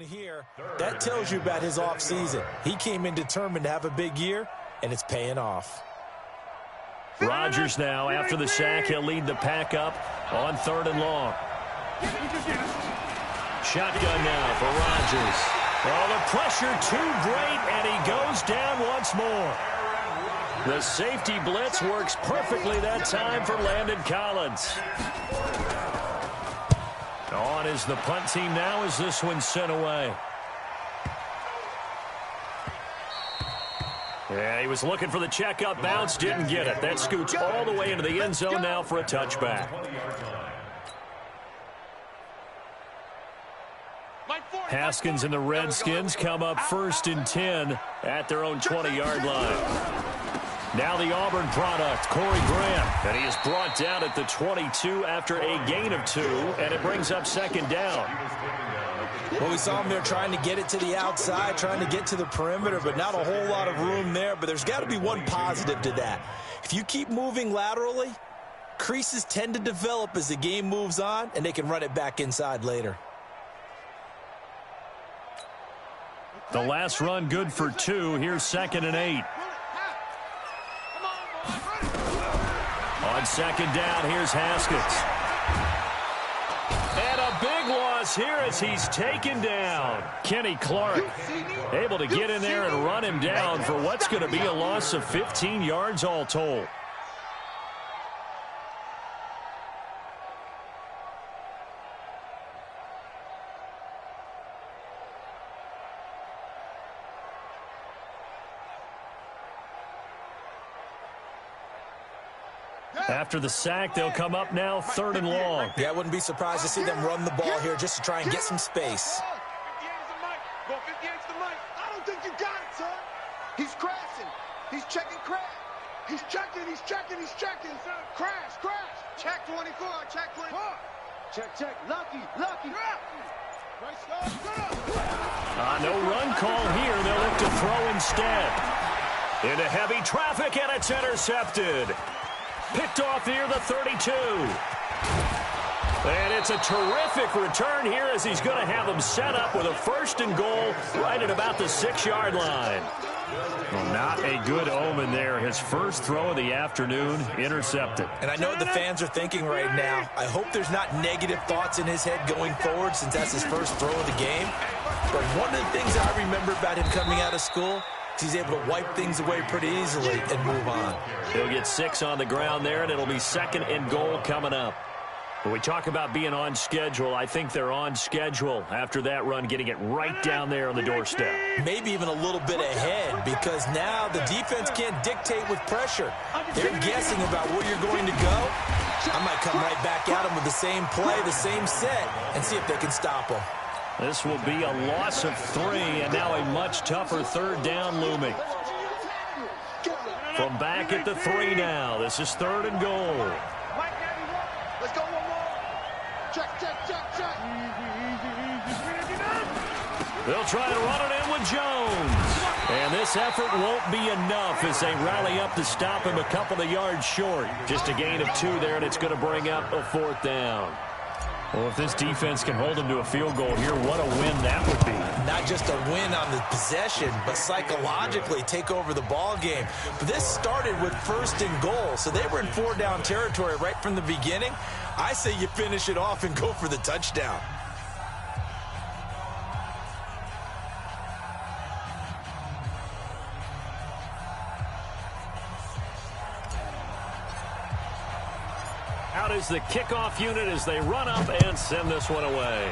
Here, that tells you about his offseason. He came in determined to have a big year, and it's paying off. Rodgers now, after the sack, he'll lead the pack up on 3rd and long. Shotgun now for Rodgers. Oh, the pressure too great, and he goes down once more. The safety blitz works perfectly that time for Landon Collins. On is the punt team now as this one's sent away. Yeah, he was looking for the checkup bounce, didn't get it. That scoots all the way into the end zone now for a touchback. Haskins and the Redskins come up 1st and 10 at their own 20-yard line. Now the Auburn product, Corey Graham, and he is brought down at the 22 after a gain of 2, and it brings up 2nd down. Well, we saw him there trying to get it to the outside, trying to get to the perimeter, but not a whole lot of room there. But there's got to be one positive to that. If you keep moving laterally, creases tend to develop as the game moves on, and they can run it back inside later. The last run good for 2. Here's 2nd and 8. On 2nd down, here's Haskins. And a big loss here as he's taken down. Kenny Clark able to get in there and run him down for what's going to be a loss of 15 yards all told. After the sack, they'll come up now 3rd and long. Yeah, I wouldn't be surprised to see them run the ball here just to try and get some space. I don't think you got it, son. He's crashing. He's checking crash. He's checking. Crash. Check 24. Check 24. Check. Lucky. No run call here. They'll look to throw instead. Into heavy traffic, and it's intercepted. Picked off near the 32. And it's a terrific return here as he's going to have them set up with a 1st and goal right at about the 6-yard line. Well, not a good omen there. His first throw of the afternoon intercepted. And I know what the fans are thinking right now. I hope there's not negative thoughts in his head going forward since that's his first throw of the game. But one of the things I remember about him coming out of school, he's able to wipe things away pretty easily and move on. He'll get 6 on the ground there, and it'll be 2nd and goal coming up. When we talk about being on schedule, I think they're on schedule after that run, getting it right down there on the doorstep. Maybe even a little bit ahead because now the defense can't dictate with pressure. They're guessing about where you're going to go. I might come right back at them with the same play, the same set, and see if they can stop them. This will be a loss of 3, and now a much tougher 3rd down looming. From back at the 3 now, this is 3rd and goal. Let's go one more. Check. They'll try to run it in with Jones. And this effort won't be enough as they rally up to stop him a couple of yards short. Just a gain of 2 there, and it's going to bring up a 4th down. Well, if this defense can hold them to a field goal here, what a win that would be. Not just a win on the possession, but psychologically take over the ball game. But this started with 1st and goal, so they were in 4-down territory right from the beginning. I say you finish it off and go for the touchdown. Out is the kickoff unit as they run up and send this one away.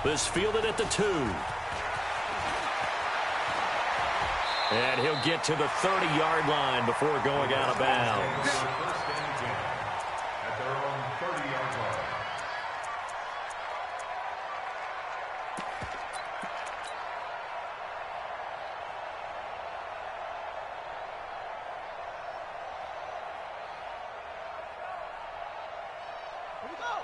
This fielded at the 2. And he'll get to the 30-yard line before going out of bounds.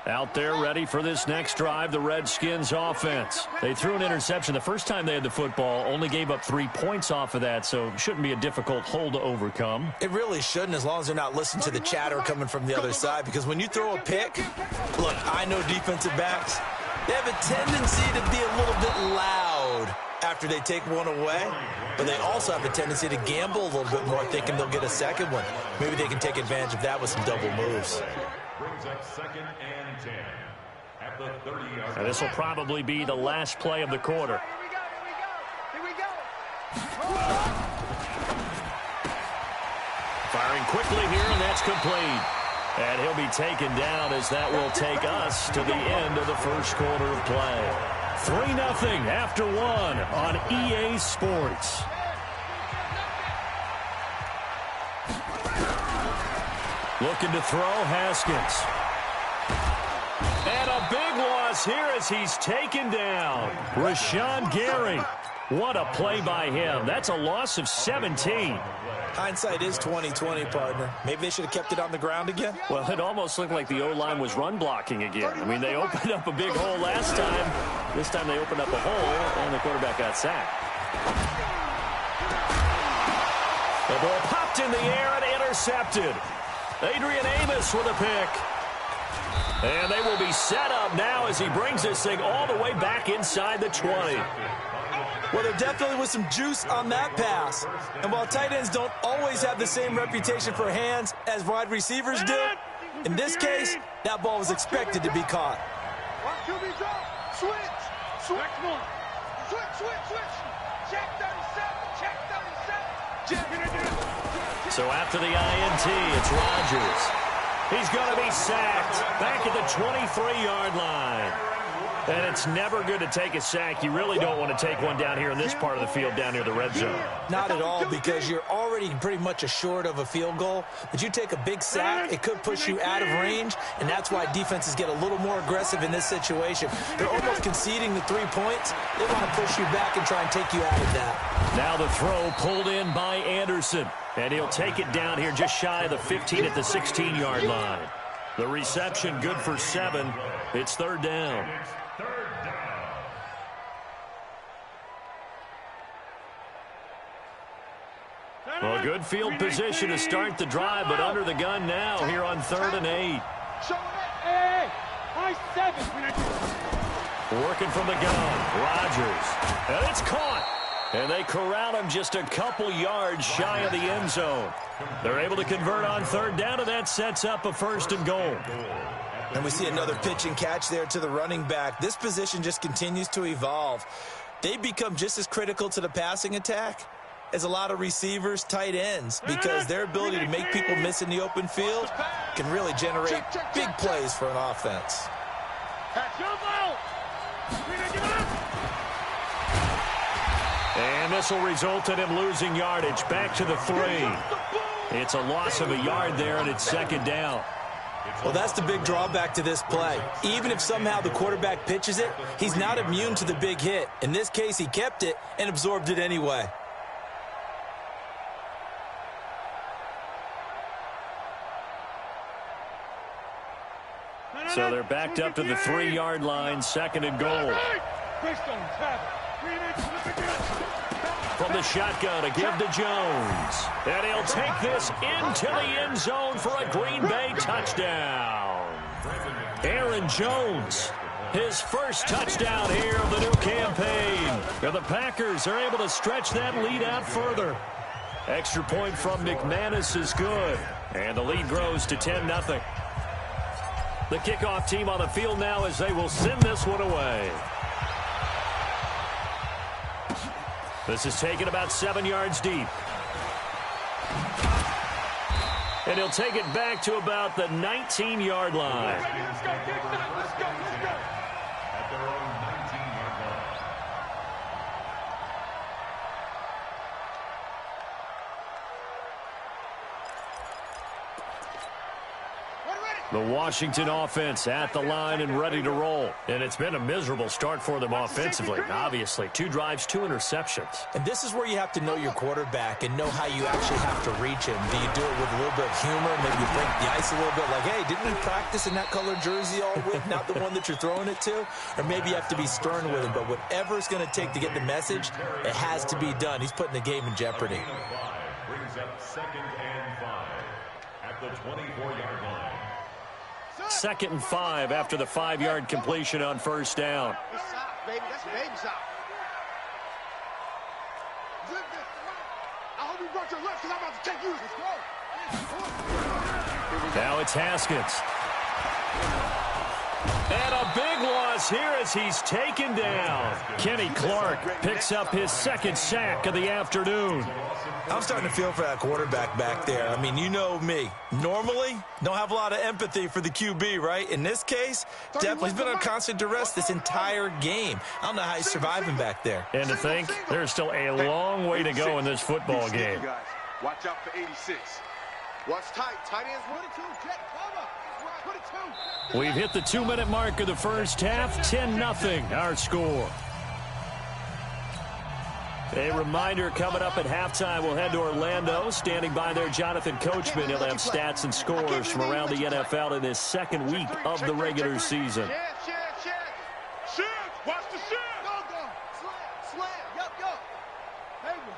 Out there ready for this next drive, the Redskins offense. They threw an interception the first time they had the football, only gave up 3 points off of that, so shouldn't be a difficult hole to overcome. It really shouldn't, as long as they're not listening to the chatter coming from the other side, because when you throw a pick, look, I know defensive backs, They have a tendency to be a little bit loud after they take one away, but they also have a tendency to gamble a little bit more, thinking they'll get a second one. Maybe they can take advantage of that with some double moves. Brings up 2nd and 10 at the 30-yard line. And this will probably be the last play of the quarter. Here we go. Firing quickly here, and that's complete. And he'll be taken down as that will take us to the end of the first quarter of play. 3-0 after 1 on EA Sports. Looking to throw, Haskins. And a big loss here as he's taken down. Rashawn Gary. What a play by him. That's a loss of 17. Hindsight is 20/20, partner. Maybe they should have kept it on the ground again. Well, it almost looked like the O-line was run blocking again. I mean, they opened up a big hole last time. This time they opened up a hole, and the quarterback got sacked. The ball popped in the air and intercepted. Adrian Amos with a pick. And they will be set up now as he brings this thing all the way back inside the 20. Well, there definitely was some juice on that pass. And while tight ends don't always have the same reputation for hands as wide receivers do, in this case, that ball was expected to be caught. Switch. Check 37. So after the INT, it's Rodgers. He's going to be sacked back at the 23-yard line. And it's never good to take a sack. You really don't want to take one down here in this part of the field, down near the red zone. Not at all, because you're already pretty much assured of a field goal. But you take a big sack, it could push you out of range, and that's why defenses get a little more aggressive in this situation. They're almost conceding the 3 points. They want to push you back and try and take you out of that. Now the throw pulled in by Anderson. And he'll take it down here just shy of the 15 at the 16-yard line. The reception good for 7. It's 3rd down. Well, good field position to start the drive, but under the gun now here on 3rd and 8. Working from the gun, Rodgers. And it's caught. And they corral him just a couple yards shy of the end zone. They're able to convert on 3rd down, and that sets up a 1st and goal. And we see another pitch and catch there to the running back. This position just continues to evolve. They become just as critical to the passing attack as a lot of receivers, tight ends, because their ability to make people miss in the open field can really generate big plays for an offense. And this will result in him losing yardage back to the 3. It's a loss of a yard there, and it's 2nd down. Well, that's the big drawback to this play. Even if somehow the quarterback pitches it, he's not immune to the big hit. In this case, he kept it and absorbed it anyway. So they're backed up to the 3-yard line, 2nd and goal. From the shotgun, a give to Jones. And he'll take this into the end zone for a Green Bay touchdown. Aaron Jones, his first touchdown here of the new campaign. And the Packers are able to stretch that lead out further. Extra point from McManus is good. And the lead grows to 10-0. The kickoff team on the field now as they will send this one away. This is taken about 7 yards deep. And he'll take it back to about the 19-yard line. Let's go. At their own 19-yard line. The Washington offense at the line and ready to roll. And it's been a miserable start for them offensively. Obviously, 2 drives, 2 interceptions. And this is where you have to know your quarterback and know how you actually have to reach him. Do you do it with a little bit of humor, maybe break the ice a little bit, like, hey, didn't we practice in that colored jersey all week, not the one that you're throwing it to? Or maybe you have to be stern with him. But whatever it's going to take to get the message, it has to be done. He's putting the game in jeopardy. Brings up 2nd and 5 at the 24-yard line. 2nd and 5 after the 5-yard completion on first down. Good stop, baby. That's a baby stop. I hope you brought your left because I'm about to take you. Now it's Haskins. And a big loss here as he's taken down. Kenny Clark picks up his 2nd sack of the afternoon. I'm starting to feel for that quarterback back there. I mean, you know me. Normally, don't have a lot of empathy for the QB, right? In this case, definitely he's been on constant duress this entire game. I don't know how he's surviving back there. And to think, there's still a long way to go in this football game. Watch out for 86. Watch tight. Tight ends 1 and 2. Jet cover. Put it 2. We've hit the 2-minute mark of the first half. 10-0 our score. A reminder coming up at halftime, we'll head to Orlando. Standing by there, Jonathan Coachman. He'll have stats and scores from around the NFL in his 2nd week of the regular season. Shift. Watch the shift. Go. Slam. Yup. Hayward.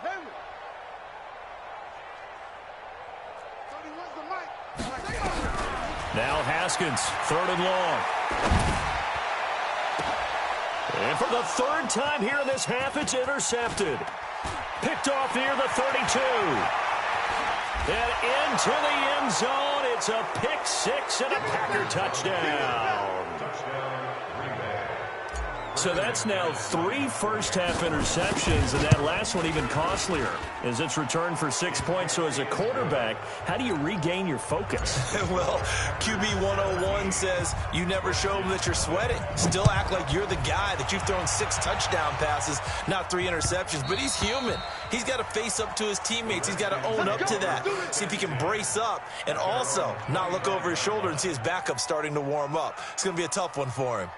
Where's the mic? Now Haskins, 3rd and long. And for the 3rd time here in this half, it's intercepted. Picked off near the 32. And into the end zone. It's a pick 6 and a Packer touchdown. So that's now 3 first-half interceptions, and that last one even costlier as it's returned for 6 points. So as a quarterback, how do you regain your focus? Well, QB 101 says you never show them that you're sweating. Still act like you're the guy, that you've thrown 6 touchdown passes, not 3 interceptions. But he's human. He's got to face up to his teammates. He's got to own up to that. See if he can brace up and also not look over his shoulder and see his backup starting to warm up. It's going to be a tough one for him.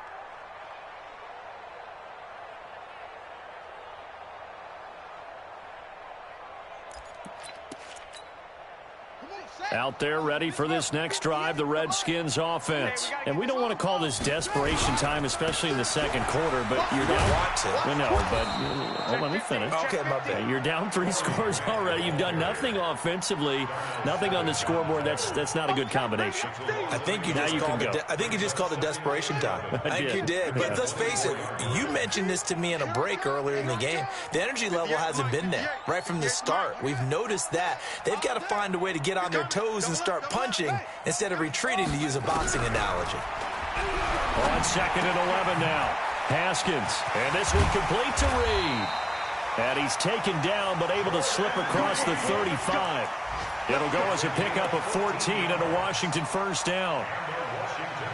Out there ready for this next drive, the Redskins offense. And we don't want to call this desperation time, especially in the 2nd quarter, but you're down. Let me finish. Okay, my bad. You're down 3 scores already. You've done nothing offensively, nothing on the scoreboard. That's not a good combination. I think you just called it desperation time. I think you did. But let's face it, you mentioned this to me in a break earlier in the game. The energy level hasn't been there right from the start. We've noticed that. They've got to find a way to get on their toes and start punching instead of retreating, to use a boxing analogy. On 2nd and 11 now. Haskins, and this one complete to Reed. And he's taken down but able to slip across the 35. It'll go as a pickup of 14 and a Washington first down.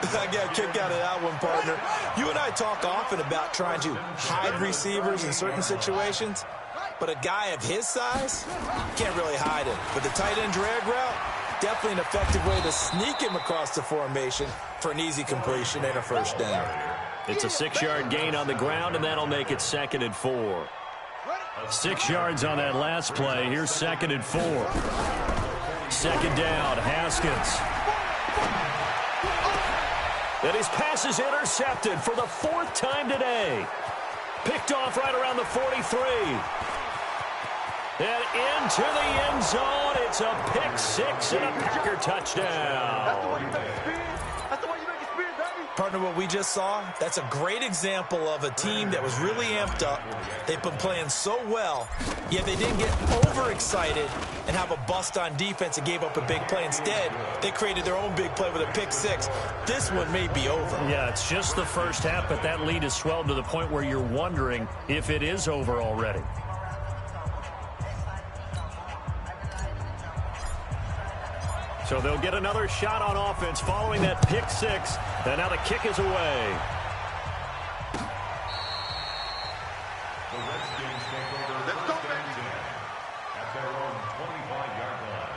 I got a kick out of that one, partner. You and I talk often about trying to hide receivers in certain situations, but a guy of his size can't really hide him. But the tight end drag route, definitely an effective way to sneak him across the formation for an easy completion and a first down. It's a 6-yard gain on the ground, and that'll make it 2nd and 4. 6 yards on that last play. Here's 2nd and 4. 2nd down, Haskins. And his pass is intercepted for the 4th time today. Picked off right around the 43. And into the end zone, it's a pick 6 and a Packer touchdown. That's the way you make it spin, baby. Partner, what we just saw, that's a great example of a team that was really amped up. They've been playing so well, yet they didn't get overexcited and have a bust on defense and gave up a big play. Instead, they created their own big play with a pick 6. This one may be over. Yeah, it's just the first half, but that lead has swelled to the point where you're wondering if it is over already. So they'll get another shot on offense following that pick 6. And now the kick is away. The Redskins take over Let's go, first and 10 at their own 25-yard line.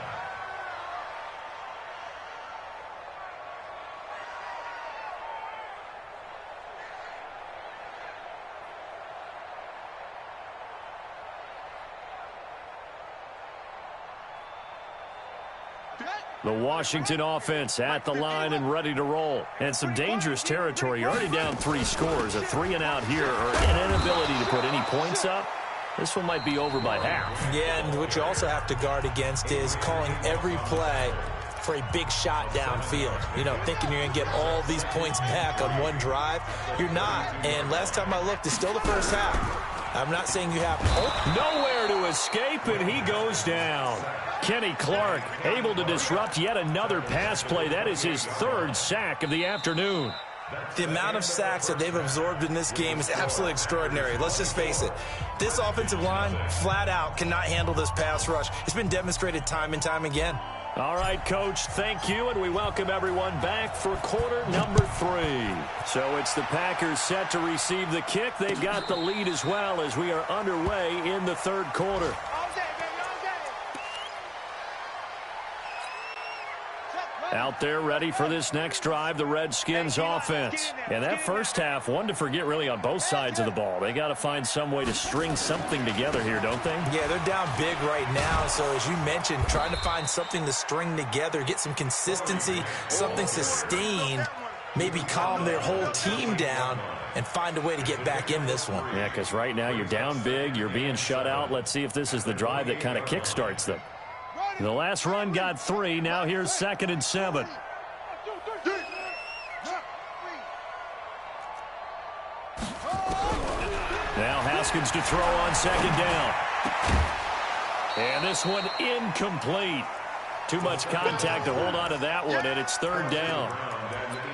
The Washington offense at the line and ready to roll. And some dangerous territory. You're already down 3 scores. A 3-and-out here, or an inability to put any points up. This one might be over by half. Yeah, and what you also have to guard against is calling every play for a big shot downfield. You know, thinking you're going to get all these points back on one drive. You're not. And last time I looked, it's still the first half. I'm not saying you have hope. Nowhere to escape, and he goes down. Kenny Clark able to disrupt yet another pass play. That is his third sack of the afternoon. The amount of sacks that they've absorbed in this game is absolutely extraordinary. Let's just face it. This offensive line, flat out, cannot handle this pass rush. It's been demonstrated time and time again. All right, Coach, thank you, and we welcome everyone back for quarter number 3. So it's the Packers set to receive the kick. They've got the lead as well as we are underway in the third quarter. Out there ready for this next drive, the Redskins offense. And that first half, one to forget really on both sides of the ball. They got to find some way to string something together here, don't they? Yeah, they're down big right now. So as you mentioned, trying to find something to string together, get some consistency, something sustained, maybe calm their whole team down and find a way to get back in this one. Yeah, because right now you're down big, you're being shut out. Let's see if this is the drive that kind of kickstarts them. The last run got 3. Now here's 2nd and 7. Now Haskins to throw on 2nd down. And this one incomplete. Too much contact to hold on to that one, and it's 3rd down.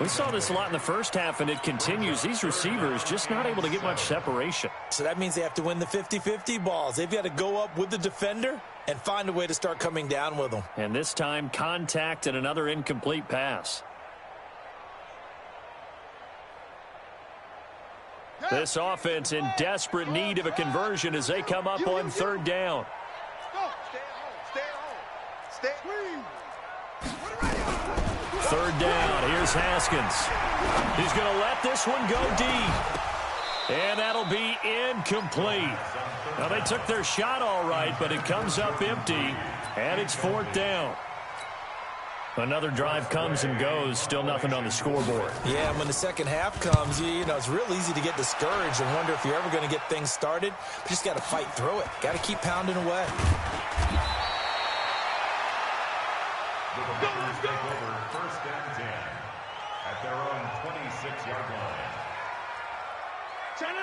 We saw this a lot in the first half, and it continues. These receivers just not able to get much separation. So that means they have to win the 50-50 balls. They've got to go up with the defender and find a way to start coming down with them. And this time, contact and another incomplete pass. This offense in desperate need of a conversion as they come up on 3rd down. Third down. Here's Haskins. He's going to let this one go deep. And that'll be incomplete. Now, they took their shot all right, but it comes up empty, and it's 4th down. Another drive comes and goes, still nothing on the scoreboard. Yeah, and when the second half comes, you know, it's real easy to get discouraged and wonder if you're ever going to get things started. But you just got to fight through it. Got to keep pounding away. Let's take over 1st and 10 at their own 26-yard line.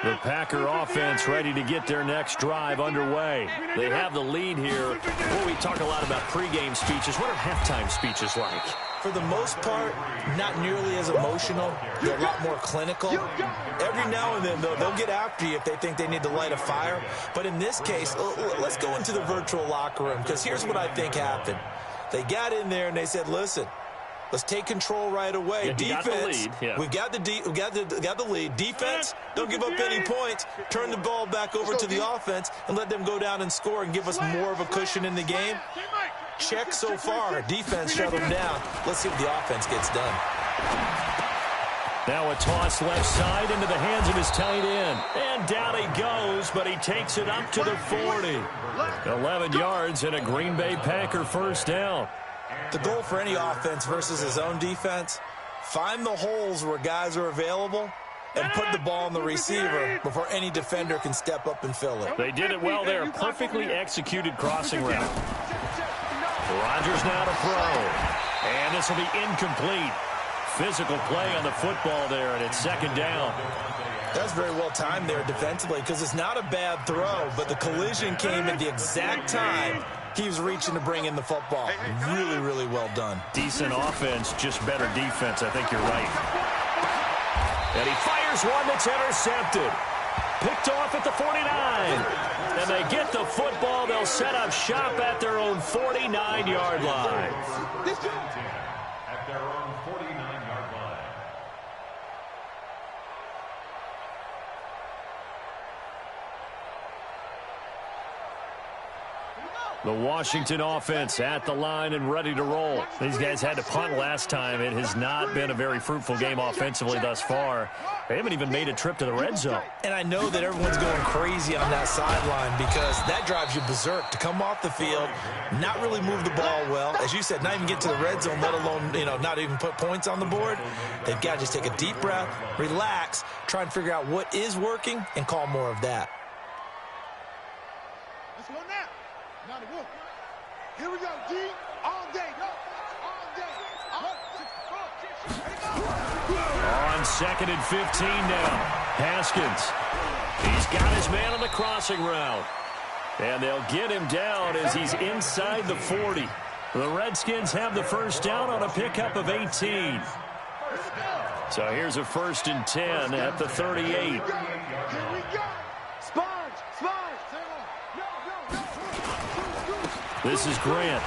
The Packer offense ready to get their next drive underway. They have the lead here. Well, we talk a lot about pregame speeches. What are halftime speeches like? For the most part, not nearly as emotional. They're a lot more clinical. Every now and then, though, they'll get after you if they think they need to light a fire. But in this case, let's go into the virtual locker room, because here's what I think happened. They got in there and they said, listen, let's take control right away. Yeah, defense, we got the lead. Defense, don't give up any points. Turn the ball back over to the offense and let them go down and score and give us more of a cushion in the game. Check so far. Defense shut them down. Let's see what the offense gets done. Now a toss left side into the hands of his tight end. And down he goes, but he takes it up to the 40. 11 yards and a Green Bay Packer 1st down. The goal for any offense versus his own defense, find the holes where guys are available and put the ball on the receiver before any defender can step up and fill it. They did it well there. Perfectly executed crossing route. Rodgers now to throw. And this will be incomplete. Physical play on the football there, and it's 2nd down. That's very well timed there defensively, because it's not a bad throw, but the collision came at the exact time he was reaching to bring in the football. Really, really well done. Decent offense, just better defense. I think you're right. And he fires one that's intercepted. Picked off at the 49. And they get the football. They'll set up shop at their own 49-yard line. At their own 49-yard line. The Washington offense at the line and ready to roll. These guys had to punt last time. It has not been a very fruitful game offensively thus far. They haven't even made a trip to the red zone. And I know that everyone's going crazy on that sideline because that drives you berserk to come off the field, not really move the ball well. As you said, not even get to the red zone, let alone, not even put points on the board. They've got to just take a deep breath, relax, try and figure out what is working and call more of that. Let's go now. Now the work. Here we go, D. All day. All day. on 2nd and 15 now. Haskins. He's got his man on the crossing route. And they'll get him down as he's inside the 40. The Redskins have the first down on a pickup of 18. So here's a 1st and 10 at the 38. Here we go. Sponge. This is Grant.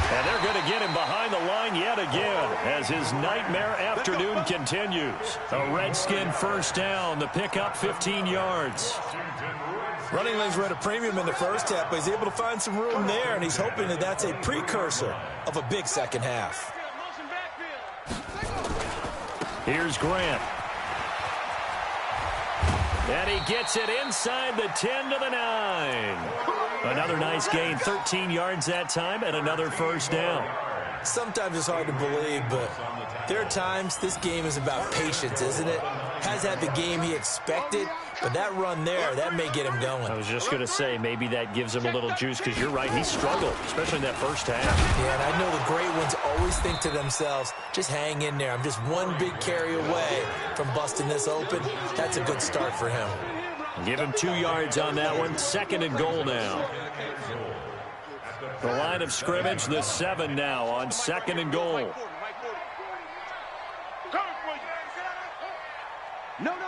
And they're going to get him behind the line yet again as his nightmare afternoon continues. A Redskin first down. The pickup 15 yards. Running lanes were at a premium in the first half, but he's able to find some room there, and he's hoping that that's a precursor of a big second half. Here's Grant. And he gets it inside the 10 to the 9. Another nice gain, 13 yards that time, and another first down. Sometimes it's hard to believe, but there are times this game is about patience, isn't it? Has had the game he expected, but that run there, that may get him going. I was just going to say, maybe that gives him a little juice, because you're right, he struggled, especially in that first half. Yeah, and I know the great ones always think to themselves, just hang in there. I'm just one big carry away from busting this open. That's a good start for him. Give him 2 yards on that one. 2nd and goal now. The line of scrimmage, the 7 now on 2nd and goal. No. Off.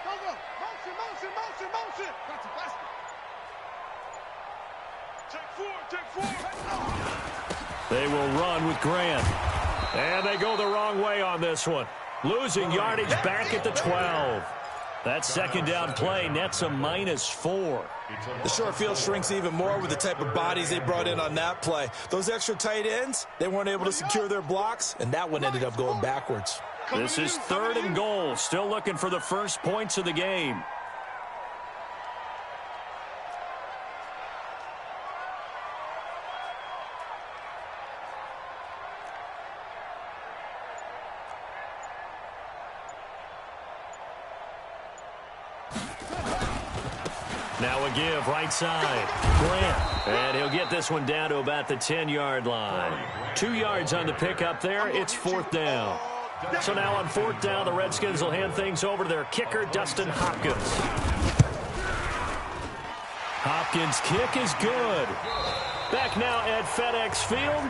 Go. Motion. Check four. They will run with Grant. And they go the wrong way on this one. Losing yardage back at the 12. That second down play nets a -4. The short field shrinks even more with the type of bodies they brought in on that play. Those extra tight ends, they weren't able to secure their blocks, and that one ended up going backwards. This is 3rd and goal. Still looking for the first points of the game. Now a give, right side. Grant. And he'll get this one down to about the 10-yard line. 2 yards on the pickup there. It's 4th down. So now on 4th down, the Redskins will hand things over to their kicker, Dustin Hopkins. Hopkins' kick is good. Back now at FedEx Field,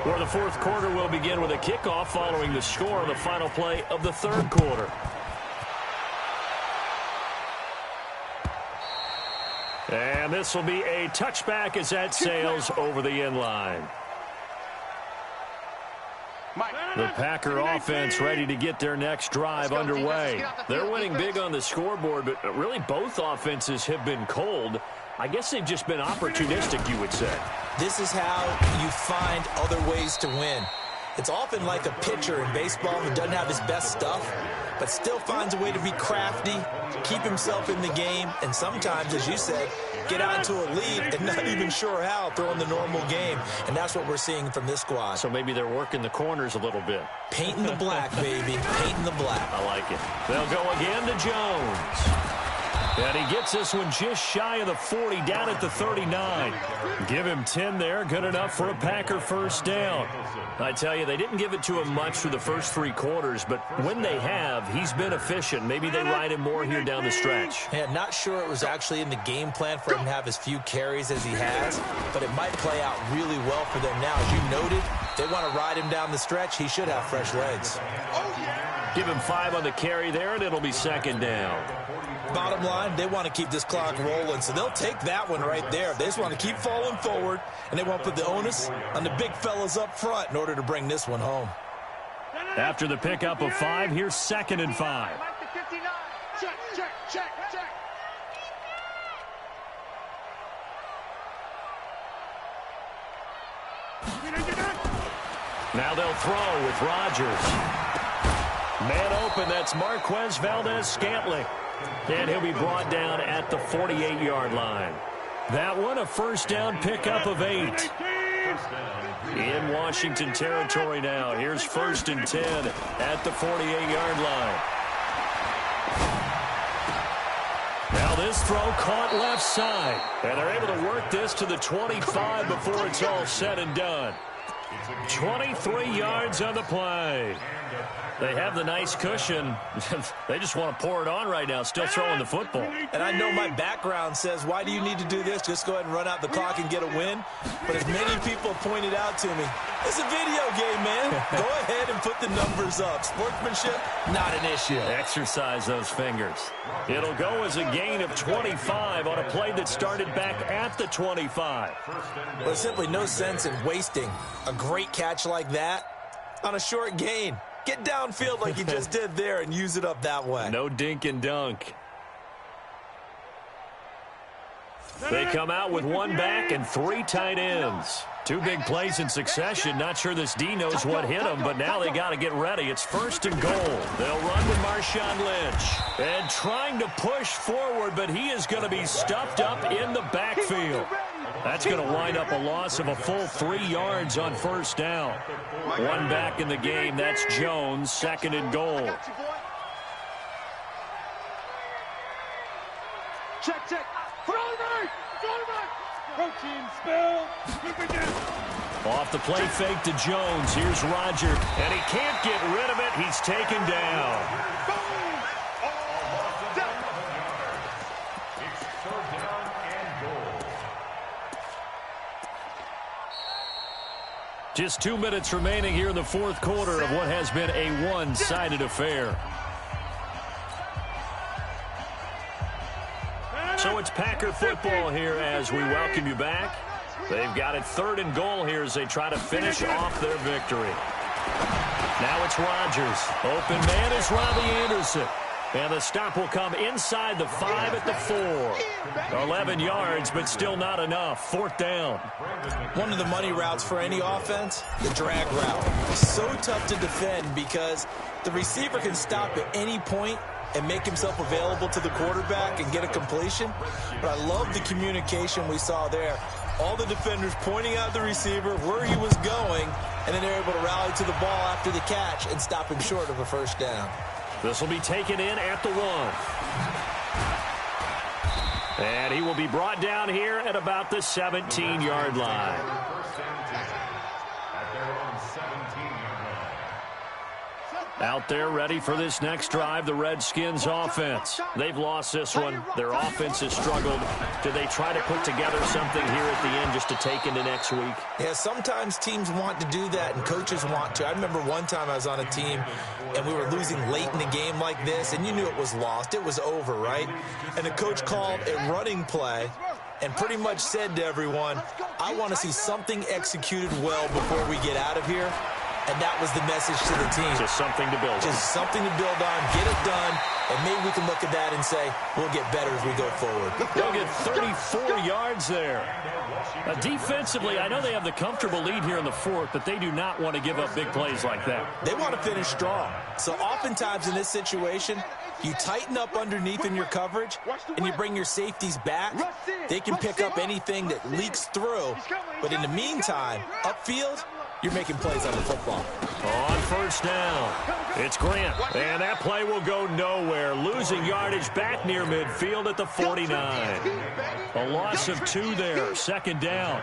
where the 4th quarter will begin with a kickoff following the score on the final play of the 3rd quarter. And this will be a touchback as that sails over the end line. The Packer offense ready to get their next drive underway. They're winning big on the scoreboard, but really both offenses have been cold. I guess they've just been opportunistic, you would say. This is how you find other ways to win. It's often like a pitcher in baseball who doesn't have his best stuff, but still finds a way to be crafty, keep himself in the game, and sometimes, as you said, get out to a lead and not even sure how throwing the normal game. And that's what we're seeing from this squad. So maybe they're working the corners a little bit. Painting the black, baby. Painting the black. I like it. They'll go again to Jones. And he gets this one just shy of the 40, down at the 39. Give him 10 there, good enough for a Packer first down. I tell you, they didn't give it to him much through the first 3 quarters, but when they have, he's been efficient. Maybe they ride him more here down the stretch. Yeah, not sure it was actually in the game plan for him to have as few carries as he has, but it might play out really well for them now. As you noted, they want to ride him down the stretch. He should have fresh legs. Give him 5 on the carry there, and it'll be 2nd down. Bottom line, they want to keep this clock rolling, so they'll take that one right there. They just want to keep falling forward, and they want to put the onus on the big fellas up front in order to bring this one home. After the pickup of 5, here's 2nd and 5. Check. Now they'll throw with Rodgers. Man open, that's Marquez Valdez-Scantling. And he'll be brought down at the 48-yard line. That one, a first down pickup of 8. In Washington territory now. Here's 1st and 10 at the 48-yard line. Now this throw caught left side. And they're able to work this to the 25 before it's all said and done. 23 yards on the play. They have the nice cushion. They just want to pour it on right now, still throwing the football. And I know my background says, why do you need to do this? Just go ahead and run out the clock and get a win. But as many people have pointed out to me, it's a video game, man. Go ahead and put the numbers up. Sportsmanship, not an issue. Exercise those fingers. It'll go as a gain of 25 on a play that started back at the 25. Well, there's simply no sense in wasting a great catch like that on a short gain. Get downfield like you just did there and use it up that way. No dink and dunk. They come out with one back and three tight ends. Two big plays in succession. Not sure this D knows what hit him, but now they got to get ready. It's 1st and goal. They'll run with Marshawn Lynch. And trying to push forward, but he is going to be stuffed up in the backfield. That's going to wind up a loss of a full 3 yards on 1st down. One back in the game. That's Jones, 2nd and goal. Check. Protein spill. Off the play fake to Jones. Here's Roger. And he can't get rid of it. He's taken down. Just 2 minutes remaining here in the 4th quarter of what has been a one-sided affair. So it's Packer football here as we welcome you back. They've got it 3rd and goal here as they try to finish off their victory. Now it's Rodgers. Open man is Robbie Anderson. And the stop will come inside the 5 at the 4. 11 yards, but still not enough. 4th down. One of the money routes for any offense, the drag route. So tough to defend because the receiver can stop at any point and make himself available to the quarterback and get a completion. But I love the communication we saw there. All the defenders pointing out the receiver, where he was going, and then they're able to rally to the ball after the catch and stop him short of a 1st down. This will be taken in at the 1. And he will be brought down here at about the 17-yard line. Out there ready for this next drive, the Redskins offense. They've lost this one. Their offense has struggled. Do they try to put together something here at the end just to take into next week? Yeah, sometimes teams want to do that and coaches want to. I remember one time I was on a team and we were losing late in the game like this, and you knew it was lost. It was over, right? And the coach called a running play and pretty much said to everyone, I want to see something executed well before we get out of here. And that was the message to the team. Just something to build on. Just something to build on, get it done, and maybe we can look at that and say, we'll get better as we go forward. They'll get 34 yards there. Defensively, I know they have the comfortable lead here in the 4th, but they do not want to give up big plays like that. They want to finish strong. So oftentimes in this situation, you tighten up underneath in your coverage, and you bring your safeties back. They can pick up anything that leaks through. But in the meantime, upfield, you're making plays on the football. On 1st down, it's Grant. And that play will go nowhere. Losing yardage back near midfield at the 49. A loss of 2 there. 2nd down.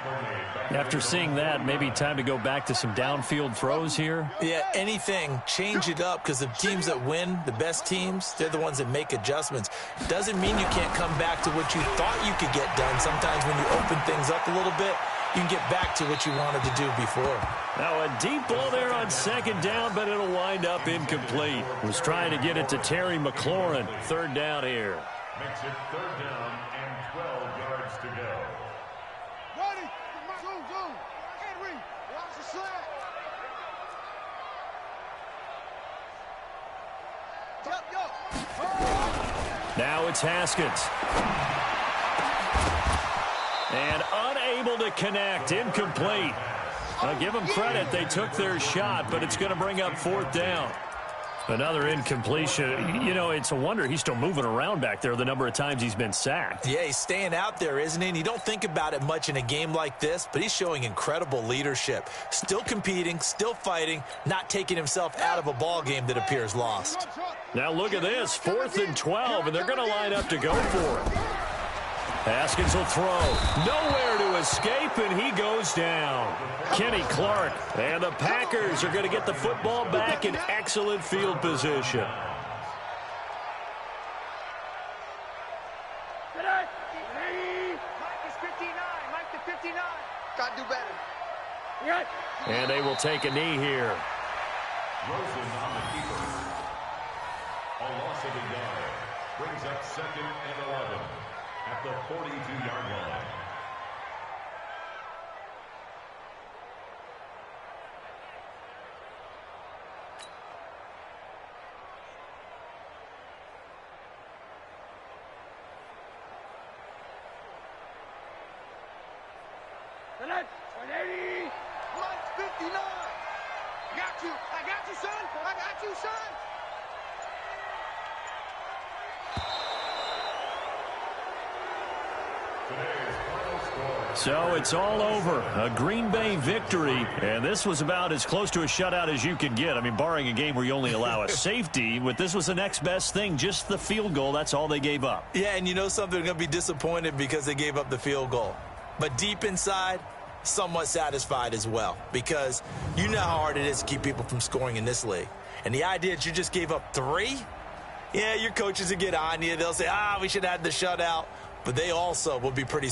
After seeing that, maybe time to go back to some downfield throws here. Yeah, anything. Change it up because the teams that win, the best teams, they're the ones that make adjustments. Doesn't mean you can't come back to what you thought you could get done. Sometimes when you open things up a little bit, you can get back to what you wanted to do before. Now a deep ball there on 2nd down, but it'll wind up incomplete. Was trying to get it to Terry McLaurin. 3rd down here. Makes it 3rd down and 12 yards to go. Ready? Zoom. Henry, watch the slide. Now it's Haskins. And unable to connect. Incomplete. I'll give them credit. They took their shot, but it's going to bring up 4th down. Another incompletion. You know, it's a wonder he's still moving around back there the number of times he's been sacked. Yeah, he's staying out there, isn't he? And you don't think about it much in a game like this, but he's showing incredible leadership. Still competing, still fighting, not taking himself out of a ball game that appears lost. Now look at this. 4th and 12, and they're going to line up to go for it. Haskins will throw. Nowhere to escape, and he goes down. Kenny Clark. And the Packers are going to get the football back in excellent field position. Got to do better. And they will take a knee here. Rosen on the keeper. A loss of a yard. Brings up 2nd and 11 at the 42-yard line. Mike 59. I got you, son. I got you, son. Today's final score. So it's all over. A Green Bay victory. And this was about as close to a shutout as you could get. I mean, barring a game where you only allow a safety, but this was the next best thing. Just the field goal. That's all they gave up. Yeah, and you know something, they're going to be disappointed because they gave up the field goal. But deep inside, somewhat satisfied as well, because you know how hard it is to keep people from scoring in this league. And the idea that you just gave up 3, yeah, your coaches will get on you. They'll say, we should have had the shutout. But they also will be pretty